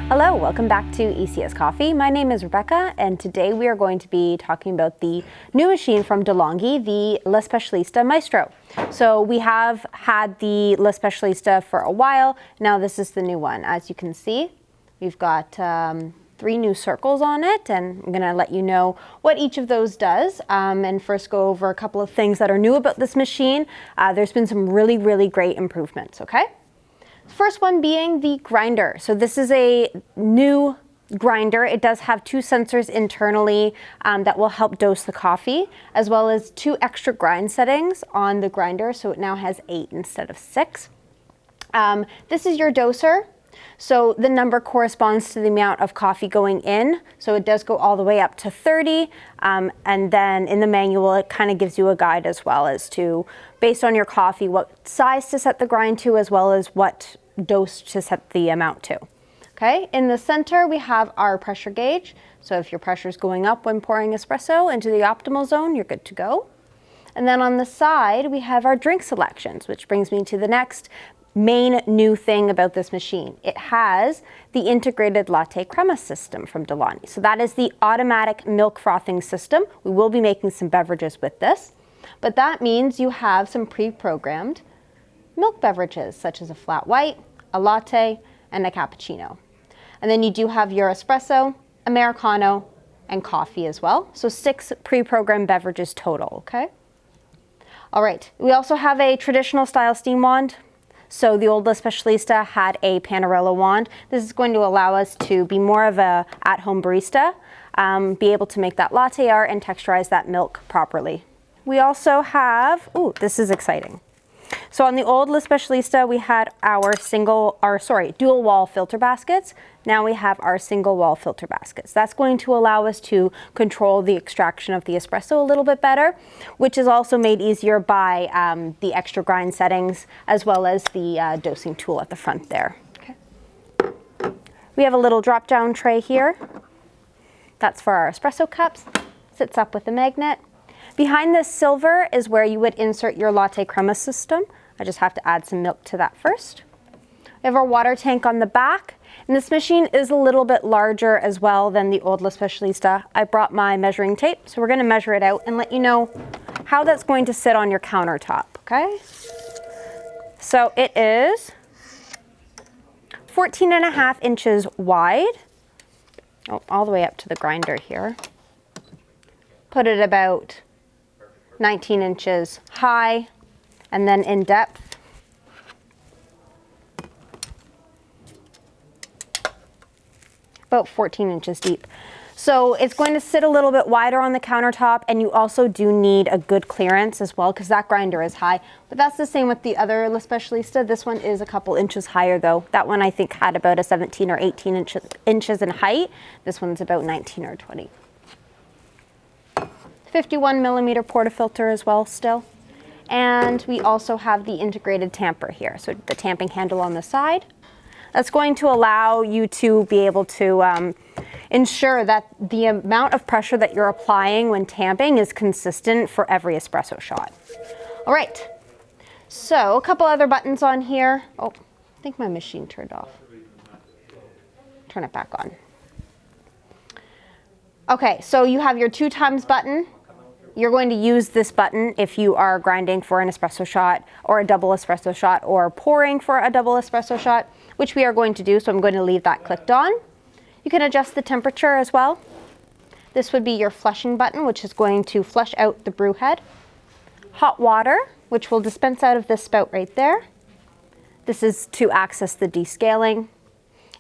Hello, welcome back to ECS Coffee. My name is Rebecca, and today we are going to be talking about the new machine from DeLonghi, the La Specialista Maestro. So we have had the La Specialista for a while. Now this is the new one. As you can see, we've got 3 new circles on it, and I'm going to let you know what each of those does, and first go over a couple of things that are new about this machine. There's been some really great improvements, okay? First one being the grinder. So this is a new grinder. It does have 2 sensors internally that will help dose the coffee, as well as 2 extra grind settings on the grinder. So it now has 8 instead of 6. This is your doser. So the number corresponds to the amount of coffee going in. So it does go all the way up to 30. And then in the manual, it kind of gives you a guide as well as to, based on your coffee, what size to set the grind to, as well as what dose to set the amount to. Okay, in the center, we have our pressure gauge. So if your pressure is going up when pouring espresso into the optimal zone, you're good to go. And then on the side, we have our drink selections, which brings me to the next main new thing about this machine. It has the integrated LatteCrema system from DeLonghi. So that is the automatic milk frothing system. We will be making some beverages with this, but that means you have some pre-programmed milk beverages, such as a flat white, a latte, and a cappuccino. And then you do have your espresso, Americano, and coffee as well. So 6 pre-programmed beverages total, okay? All right, we also have a traditional style steam wand. So the old La Specialista had a Panarello wand. This is going to allow us to be more of a at-home barista, be able to make that latte art and texturize that milk properly. We also have, ooh, this is exciting. So on the old La Specialista, we had our dual wall filter baskets. Now we have our single wall filter baskets. That's going to allow us to control the extraction of the espresso a little bit better, which is also made easier by the extra grind settings, as well as the dosing tool at the front there. Okay. We have a little drop down tray here. That's for our espresso cups. Sits up with a magnet. Behind this silver is where you would insert your LatteCrema system. I just have to add some milk to that first. We have our water tank on the back, and this machine is a little bit larger as well than the old La Specialista. I brought my measuring tape, so we're going to measure it out and let you know how that's going to sit on your countertop, okay? So it is 14.5 inches wide, all the way up to the grinder here. Put it about 19 inches high, and then in depth. About 14 inches deep. So it's going to sit a little bit wider on the countertop, and you also do need a good clearance as well, because that grinder is high. But that's the same with the other La Specialista. This one is a couple inches higher though. That one I think had about a 17 or 18 inches in height. This one's about 19 or 20. 51 millimeter portafilter as well still. And we also have the integrated tamper here. So the tamping handle on the side. That's going to allow you to be able to ensure that the amount of pressure that you're applying when tamping is consistent for every espresso shot. All right, so a couple other buttons on here. Oh, I think my machine turned off. Turn it back on. Okay, so you have your 2 times button. You're going to use this button if you are grinding for an espresso shot or a double espresso shot, or pouring for a double espresso shot, which we are going to do, so I'm going to leave that clicked on. You can adjust the temperature as well. This would be your flushing button, which is going to flush out the brew head. Hot water, which will dispense out of this spout right there. This is to access the descaling.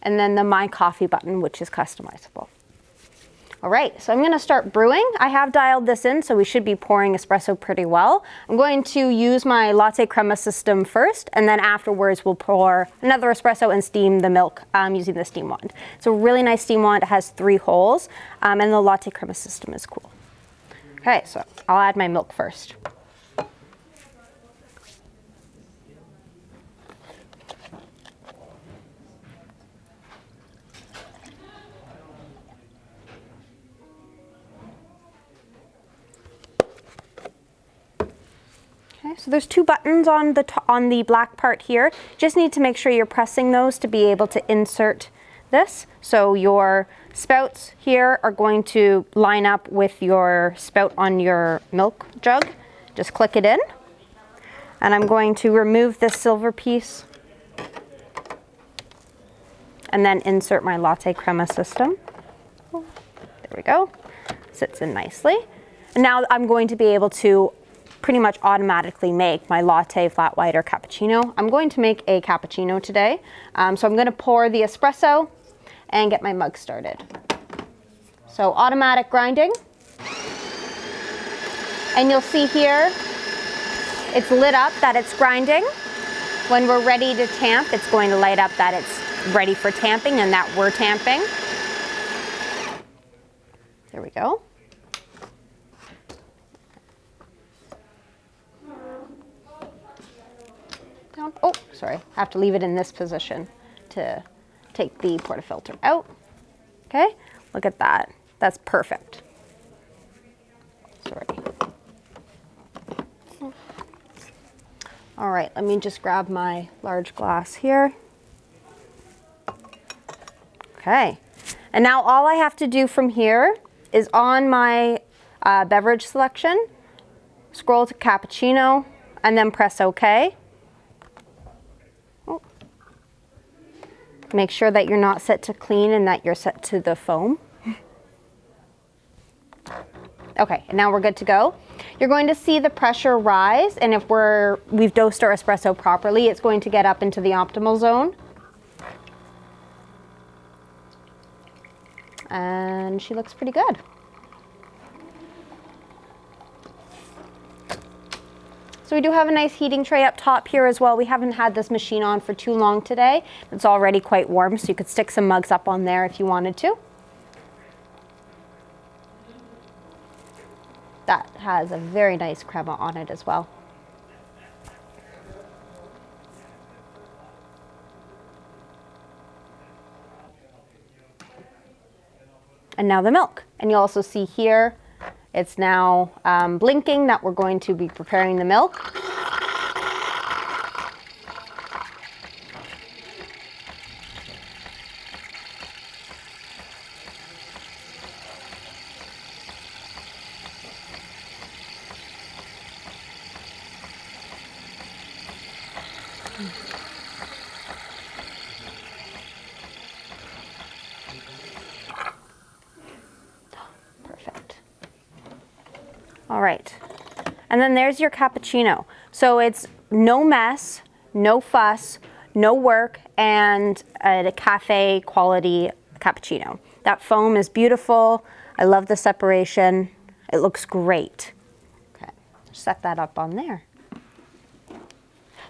And then the My Coffee button, which is customizable. All right, so I'm going to start brewing. I have dialed this in, so we should be pouring espresso pretty well. I'm going to use my LatteCrema system first, and then afterwards we'll pour another espresso and steam the milk using the steam wand. It's a really nice steam wand. It has 3 holes, and the LatteCrema system is cool. Okay, so I'll add my milk first. Okay, so there's 2 buttons on the black part here. Just need to make sure you're pressing those to be able to insert this. So your spouts here are going to line up with your spout on your milk jug. Just click it in. And I'm going to remove this silver piece and then insert my LatteCrema system. There we go. Sits in nicely. And now I'm going to be able to pretty much automatically make my latte, flat white, or cappuccino. I'm going to make a cappuccino today. So I'm going to pour the espresso and get my mug started. So automatic grinding. And you'll see here, it's lit up that it's grinding. When we're ready to tamp, it's going to light up that it's ready for tamping and that we're tamping. There we go. Oh, sorry, I have to leave it in this position to take the portafilter out. Okay, look at that. That's perfect. Sorry. All right, let me just grab my large glass here. Okay, and now all I have to do from here is on my beverage selection, scroll to cappuccino, and then press OK. Oh. Make sure that you're not set to clean and that you're set to the foam. Okay, and now we're good to go. You're going to see the pressure rise, and if we've dosed our espresso properly, it's going to get up into the optimal zone. And she looks pretty good. So we do have a nice heating tray up top here as well. We haven't had this machine on for too long today. It's already quite warm, so you could stick some mugs up on there if you wanted to. That has a very nice crema on it as well. And now the milk. And you'll also see here, it's now blinking that we're going to be preparing the milk. Perfect. All right. And then there's your cappuccino. So it's no mess, no fuss, no work, and a cafe quality cappuccino. That foam is beautiful. I love the separation. It looks great. Okay, set that up on there.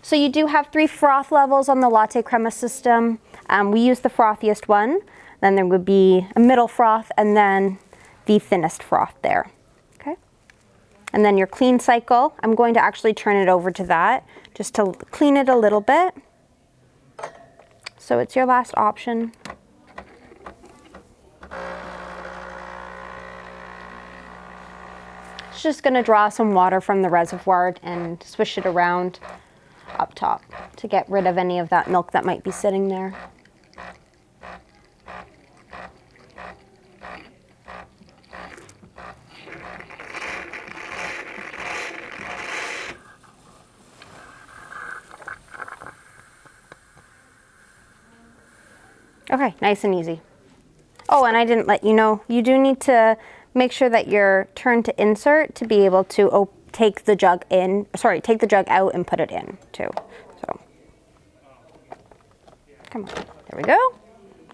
So you do have 3 froth levels on the LatteCrema system. We use the frothiest one. Then there would be a middle froth and then the thinnest froth there. Okay. And then your clean cycle, I'm going to actually turn it over to that just to clean it a little bit. So it's your last option. It's just going to draw some water from the reservoir and swish it around up top to get rid of any of that milk that might be sitting there. Okay, nice and easy. Oh, and I didn't let you know, you do need to make sure that you're turned to insert to be able to take the jug in, sorry, take the jug out and put it in too. So, come on, there we go.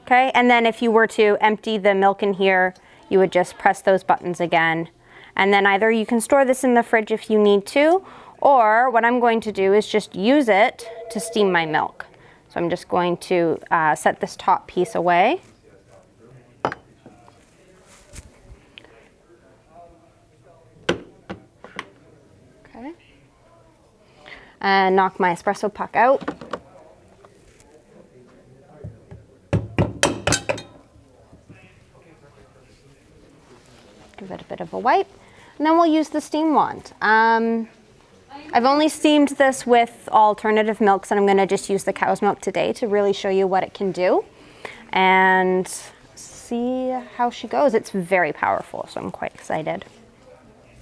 Okay, and then if you were to empty the milk in here, you would just press those buttons again. And then either you can store this in the fridge if you need to, or what I'm going to do is just use it to steam my milk. So I'm just going to set this top piece away. Okay. And knock my espresso puck out. Give it a bit of a wipe. And then we'll use the steam wand. I've only steamed this with alternative milks, and I'm going to just use the cow's milk today to really show you what it can do. and see how she goes. It's very powerful, so I'm quite excited.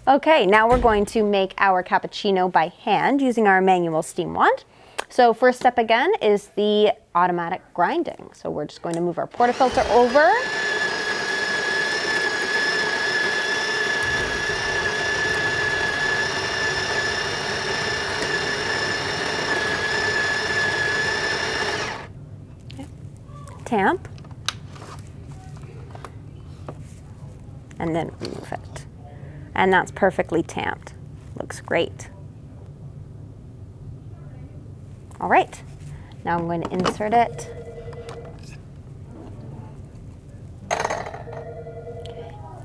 Okay, now we're going to make our cappuccino by hand using our manual steam wand. So first step again is the automatic grinding. So we're just going to move our portafilter over. Okay. Tamp. And then remove it. And that's perfectly tamped. Looks great. All right, now I'm going to insert it.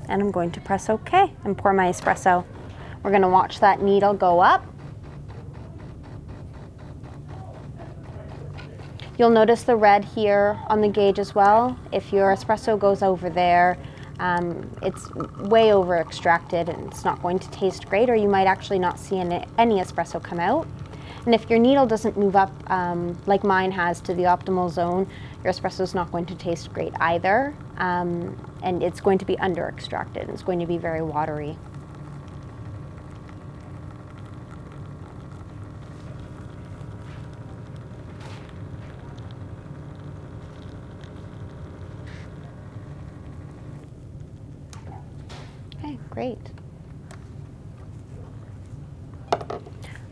And I'm going to press OK and pour my espresso. We're going to watch that needle go up. You'll notice the red here on the gauge as well. If your espresso goes over there, it's way over extracted and it's not going to taste great, or you might actually not see any espresso come out. And if your needle doesn't move up like mine has to the optimal zone, your espresso is not going to taste great either, and it's going to be under extracted and it's going to be very watery. Okay, great.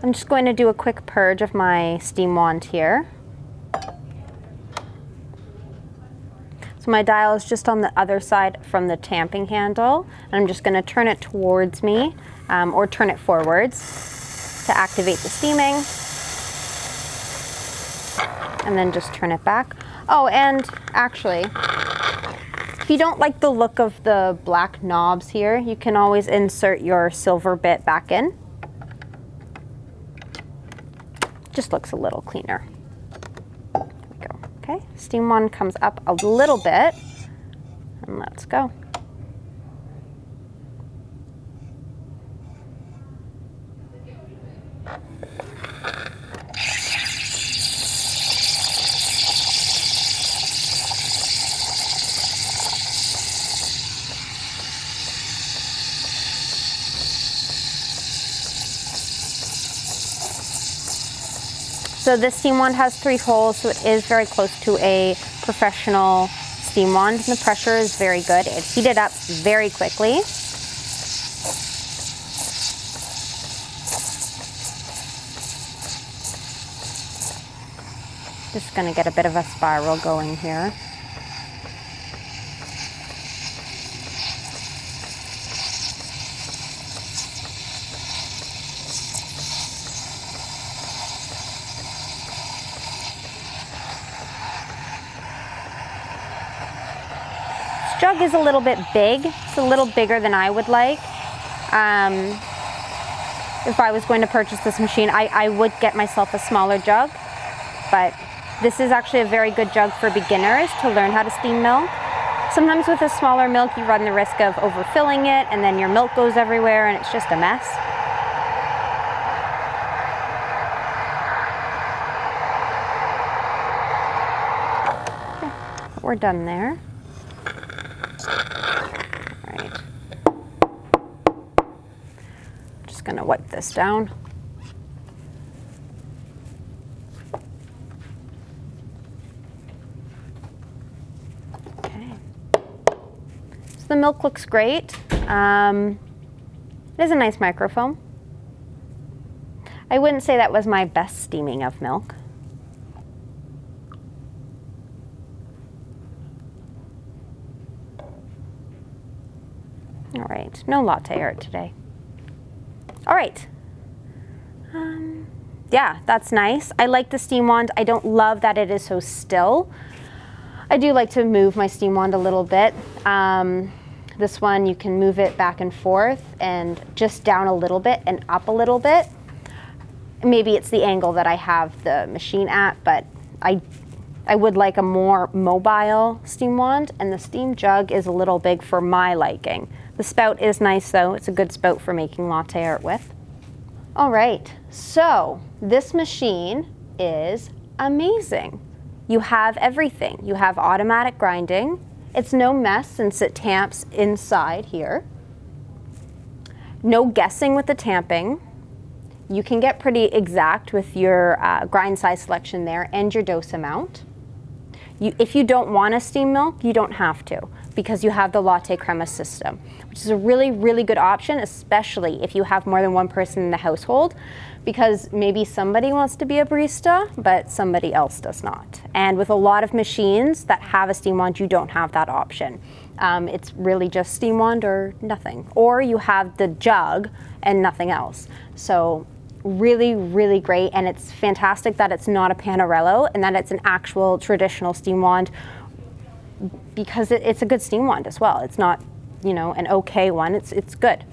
I'm just going to do a quick purge of my steam wand here. So my dial is just on the other side from the tamping handle, and I'm just going to turn it towards me or turn it forwards to activate the steaming, and then just turn it back. Oh, and actually, if you don't like the look of the black knobs here, you can always insert your silver bit back in. Just looks a little cleaner. There we go. Okay, steam wand comes up a little bit, and let's go. So this steam wand has 3 holes, so it is very close to a professional steam wand, and the pressure is very good. It heated up very quickly. Just going to get a bit of a spiral going here. Jug is a little bit big. It's a little bigger than I would like. If I was going to purchase this machine, I would get myself a smaller jug, but this is actually a very good jug for beginners to learn how to steam milk. Sometimes with a smaller milk, you run the risk of overfilling it, and then your milk goes everywhere and it's just a mess. Okay, we're done there. Going to wipe this down. Okay. So the milk looks great. It is a nice microfoam. I wouldn't say that was my best steaming of milk. All right, no latte art today. All right, yeah, that's nice. I like the steam wand. I don't love that it is so still. I do like to move my steam wand a little bit. This one, you can move it back and forth and just down a little bit and up a little bit. Maybe it's the angle that I have the machine at, but I would like a more mobile steam wand, and the steam jug is a little big for my liking. The spout is nice though. It's a good spout for making latte art with. All right, so this machine is amazing. you have everything. You have automatic grinding. It's no mess since it tamps inside here. No guessing with the tamping. You can get pretty exact with your grind size selection there and your dose amount. If you don't want a steam milk, you don't have to, because you have the LatteCrema system, which is a really, really good option, especially if you have more than one person in the household, because maybe somebody wants to be a barista, but somebody else does not. And with a lot of machines that have a steam wand, you don't have that option. It's really just steam wand or nothing. Or you have the jug and nothing else. So really, really great, and it's fantastic that it's not a Panarello and that it's an actual traditional steam wand, because it's a good steam wand as well. It's not, you know, an okay one, it's good.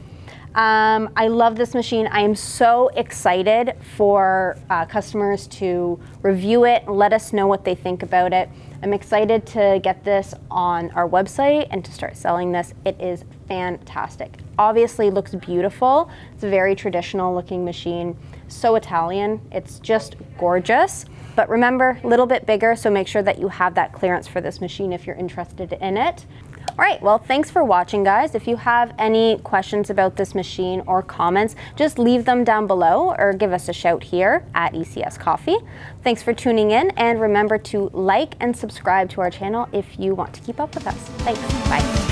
I love this machine. I am so excited for customers to review it, let us know what they think about it. I'm excited to get this on our website and to start selling this. It is fantastic. Obviously looks beautiful. It's a very traditional looking machine, so Italian. It's just gorgeous. But remember, a little bit bigger, so make sure that you have that clearance for this machine if you're interested in it. All right, well, thanks for watching, guys. If you have any questions about this machine or comments, just leave them down below or give us a shout here at ECS Coffee. Thanks for tuning in, and remember to like and subscribe to our channel if you want to keep up with us. Thanks, bye.